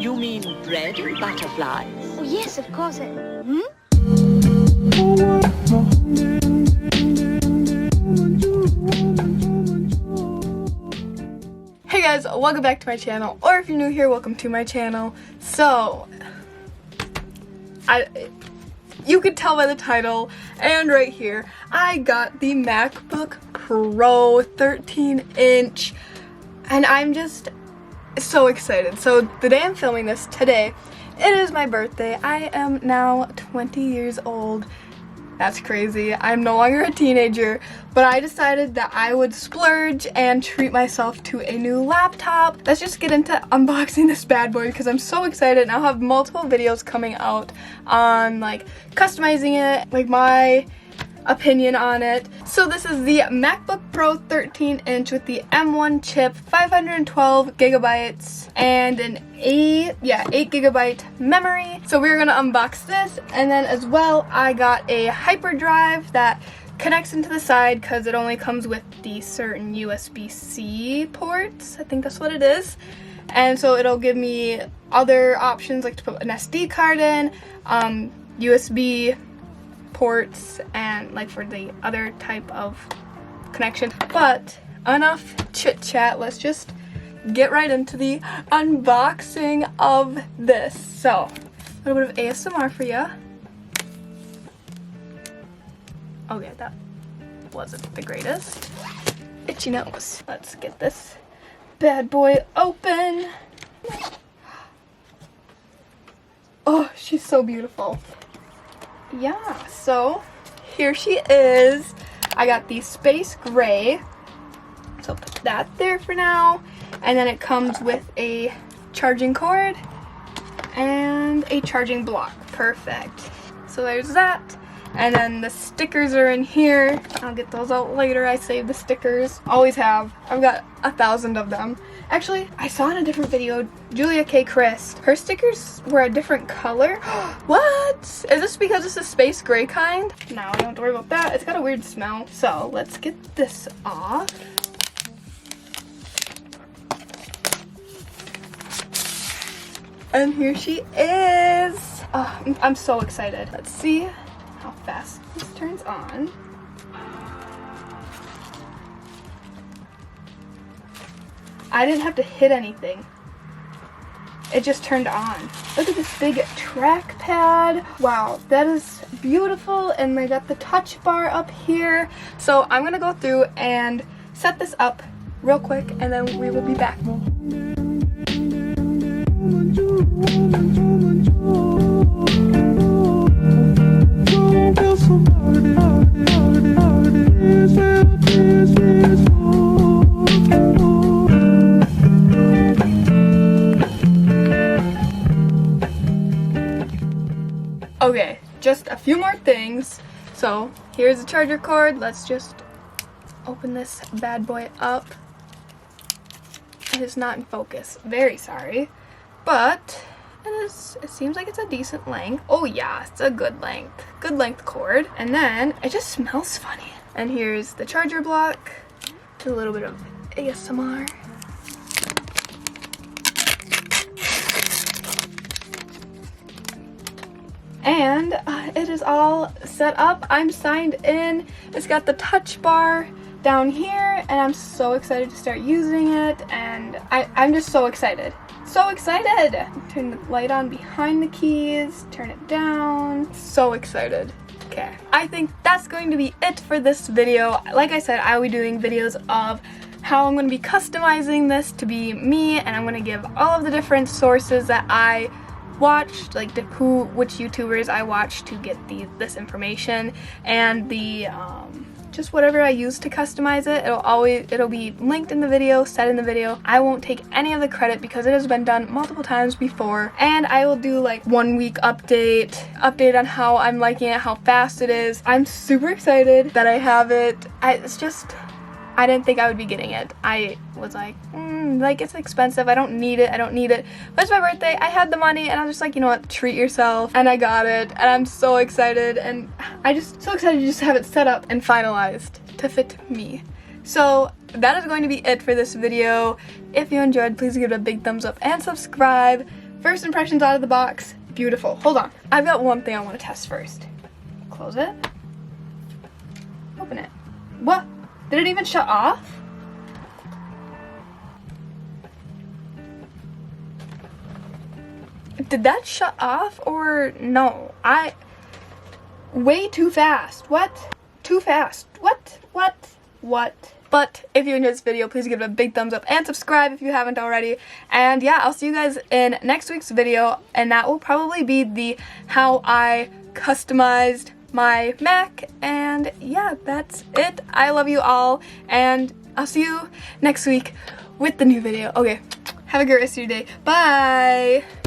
You mean bread and butterflies? Oh, yes, of course. Hey guys, welcome back to my channel, or if you're new here, welcome to my channel. So, you could tell by the title and right here, I got the MacBook Pro 13-inch, and I'm just so excited. So the day I'm filming this, today, it is my birthday. I am now 20 years old. That's crazy. I'm no longer a teenager, but I decided that I would splurge and treat myself to a new laptop. Let's just get into unboxing this bad boy because I'm so excited, and I'll have multiple videos coming out on like customizing it, like my opinion on it. So this is the MacBook Pro 13-inch with the M1 chip, 512 gigabytes, and an 8 gigabyte memory. So we're gonna unbox this, and then as well I got a hyperdrive that connects into the side because it only comes with the certain USB-C ports. I think that's what it is. And so it'll give me other options like to put an SD card in, USB ports, and like for the other type of connection. But enough chit chat, let's just get right into the unboxing of this. So a little bit of ASMR for you. Okay, that wasn't the greatest. Itchy nose. Let's get this bad boy open. Oh, she's so beautiful. Yeah, so here she is. I got the space gray, so I'll put that there for now. And then it comes with a charging cord and a charging block. Perfect. So there's that. And then the stickers are in here. I'll get those out later. I saved the stickers. Always have. I've got 1,000 of them. Actually, I saw in a different video, Julia K. Christ, her stickers were a different color. What? Is this because it's a space gray kind? No, I don't have to worry about that. It's got a weird smell. So let's get this off. And here she is. Oh, I'm so excited. Let's see how fast this turns on. I didn't have to hit anything. It just turned on. Look at this big trackpad. Wow, that is beautiful. And they got the touch bar up here. So I'm gonna go through and set this up real quick, and then we will be back. Okay, just a few more things. So here's the charger cord. Let's just open this bad boy up. It is not in focus. Very sorry. But it seems like it's a decent length. Oh yeah, it's a good length. Good length cord. And then it just smells funny. And here's the charger block. A little bit of ASMR. And it is all set up. I'm signed in. It's got the touch bar down here, and I'm so excited to start using it. And I'm just so excited. So excited! Turn the light on behind the keys, turn it down. So excited. Okay, I think that's going to be it for this video. Like I said, I will be doing videos of how I'm going to be customizing this to be me, and I'm going to give all of the different sources that I watched, like which YouTubers I watched to get this information, and the just whatever I use to customize it. It'll be linked in the video, said in the video. I won't take any of the credit because it has been done multiple times before, and I will do like 1 week update on how I'm liking it, how fast it is. I'm super excited that I have it. I didn't think I would be getting it. I was like, like it's expensive, I don't need it. But it's my birthday, I had the money, and I was just like, you know what, treat yourself. And I got it, and I'm so excited, and I just so excited to just have it set up and finalized to fit me. So that is going to be it for this video. If you enjoyed, please give it a big thumbs up and subscribe. First impressions out of the box, beautiful. Hold on, I've got one thing I want to test first. Close it. Open it. What? Did it even shut off? Did that shut off or no? Way too fast. What? Too fast. What? But if you enjoyed this video, please give it a big thumbs up and subscribe if you haven't already. And yeah, I'll see you guys in next week's video, and that will probably be the how I customized my Mac. And yeah, that's it. I love you all, and I'll see you next week with the new video. Okay, have a great rest of your day. Bye!